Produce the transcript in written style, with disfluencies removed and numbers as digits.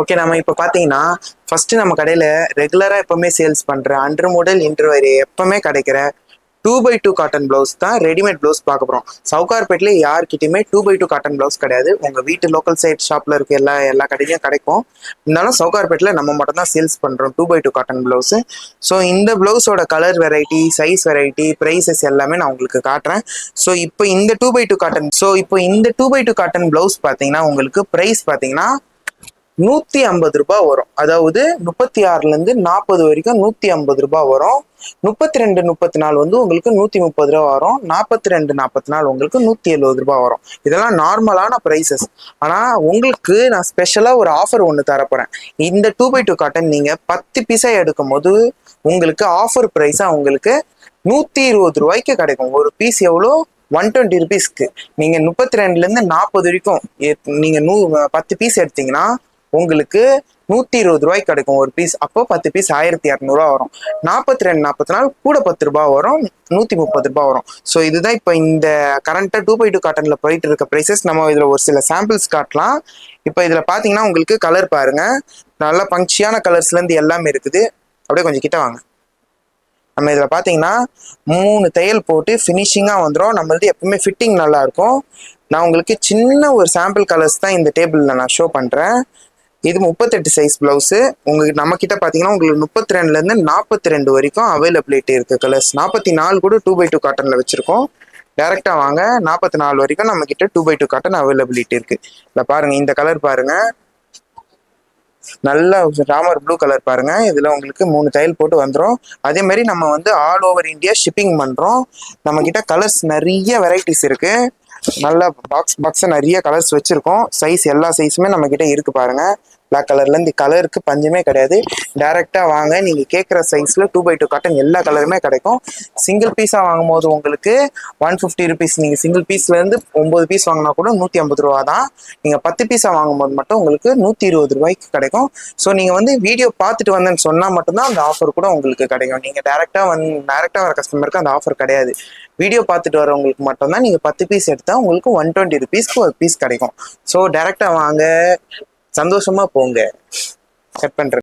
Okay, நம்ம இப்போ பார்த்தீங்கன்னா ஃபர்ஸ்ட் நம்ம கடையில் ரெகுலராக எப்பவுமே சேல்ஸ் பண்ணுற அன்று முதல் இன்று வரை எப்பவுமே கிடைக்கிற 2x2 காட்டன் ப்ளவுஸ் தான் ரெடிமேட் ப்ளவுஸ் பார்க்க போகிறோம். சவுகார்பேட்டில் யார்கிட்டயுமே 2x2 காட்டன் ப்ளவுஸ் கிடையாது. உங்கள் வீட்டு லோக்கல் சைட் ஷாப்பில் இருக்க எல்லா கடையிலையும் கிடைக்கும். இருந்தாலும் சவுகார்பேட்டில் நம்ம மட்டும் தான் சேல்ஸ் பண்ணுறோம் 2x2 காட்டன் ப்ளவுஸு. ஸோ இந்த ப்ளவுஸோட colour variety, size variety, prices எல்லாமே நான் உங்களுக்கு காட்டுறேன். ஸோ இப்போ இந்த 2x2 காட்டன் ப்ளவுஸ் பார்த்தீங்கன்னா உங்களுக்கு ப்ரைஸ் பார்த்தீங்கன்னா 150 ரூபாய் வரும். அதாவது 36லேருந்து 40 வரைக்கும் 150 ரூபாய் வரும். 32, 34 வந்து உங்களுக்கு 130 ரூபா வரும். 42, 44 உங்களுக்கு 170 ரூபாய் வரும். இதெல்லாம் நார்மலான ப்ரைஸஸ். ஆனால் உங்களுக்கு நான் ஸ்பெஷலாக ஒரு ஆஃபர் ஒன்று தரப்போகிறேன். இந்த 2x2 காட்டன் நீங்கள் 10 பீஸாக எடுக்கும் போது உங்களுக்கு ஆஃபர் ப்ரைஸாக உங்களுக்கு 120 ரூபாய்க்கு கிடைக்கும். ஒரு பீஸ் எவ்வளோ? 120 ருபீஸ்க்கு. நீங்கள் 32லேருந்து 40 வரைக்கும் நீங்கள் 10 பீஸ் எடுத்தீங்கன்னா உங்களுக்கு 120 ரூபாய்க்கு கிடைக்கும் ஒரு பீஸ். அப்போ 10 பீஸ் 1200 வரும். 42, 44 கூட 10 ரூபாய் வரும், 130 ரூபாய் வரும். ஸோ இதுதான் இப்போ இந்த கரண்ட்டாக 2x2 காட்டன்ல போயிட்டு இருக்க ப்ரைஸஸ். நம்ம இதில் ஒரு சில சாம்பிள்ஸ் காட்டலாம். இப்போ இதில் பார்த்தீங்கன்னா உங்களுக்கு கலர் பாருங்க, நல்ல பங்க்சியான கலர்ஸ்லேருந்து எல்லாமே இருக்குது. அப்படியே கொஞ்சம் கிட்ட வாங்க. நம்ம இதில் பார்த்தீங்கன்னா 3 தையல் போட்டு ஃபினிஷிங்காக வந்துடும். நம்மளது எப்பவுமே ஃபிட்டிங் நல்லா இருக்கும். நான் உங்களுக்கு சின்ன ஒரு சாம்பிள் கலர்ஸ் தான் இந்த டேபிளில் நான் ஷோ பண்ணுறேன். இது 38 சைஸ் ப்ளவுஸு. உங்களுக்கு நம்ம கிட்ட பார்த்தீங்கன்னா உங்களுக்கு 32லேருந்து 42 வரைக்கும் அவைலபிலிட்டி இருக்கு கலர்ஸ். 44 கூட 2x2 காட்டனில் வச்சிருக்கோம். டேரெக்டாக வாங்க, 44 வரைக்கும் நம்ம கிட்ட 2x2 காட்டன் அவைலபிலிட்டி இருக்கு. இல்லை பாருங்க, இந்த கலர் பாருங்க, நல்ல ராமர் ப்ளூ கலர் பாருங்க. இதுல உங்களுக்கு 3 தையல் போட்டு வந்துடும். அதே மாதிரி நம்ம வந்து ஆல் ஓவர் இந்தியா ஷிப்பிங் பண்றோம். நம்ம கிட்ட கலர்ஸ் நிறைய வெரைட்டிஸ் இருக்கு. நல்ல பாக்ஸ் நிறைய கலர்ஸ் வச்சிருக்கோம். சைஸ் எல்லா சைஸுமே நம்ம கிட்ட இருக்கு பாருங்க. பிளாக் கலர்ல இருந்து கலருக்கு பஞ்சமே கிடையாது. டைரக்டா வாங்க, நீங்க கேட்குற சைஸ்ல 2x2 காட்டன் எல்லா கலருமே கிடைக்கும். சிங்கிள் பீஸா வாங்கும் போது உங்களுக்கு 150 ருபீஸ். நீங்க சிங்கிள் பீஸ்ல இருந்து 9 பீஸ் வாங்கினா கூட 150 ரூபா தான். நீங்க 10 பீஸா வாங்கும்போது மட்டும் உங்களுக்கு 120 ரூபாய்க்கு கிடைக்கும். ஸோ நீங்க வந்து வீடியோ பார்த்துட்டு வந்தேன்னு சொன்னா மட்டும்தான் அந்த ஆஃபர் கூட உங்களுக்கு கிடைக்கும். நீங்க டேரக்டா வர கஸ்டமருக்கு அந்த ஆஃபர் கிடையாது. வீடியோ பார்த்துட்டு வரவங்களுக்கு மட்டும்தான். நீங்க 10 பீஸ் எடுத்தா உங்களுக்கு 120 ருபீஸ்க்கு ஒரு பீஸ் கிடைக்கும். ஸோ டேரக்டா வாங்க, சந்தோஷமா போங்க. கட் பண்றேன்.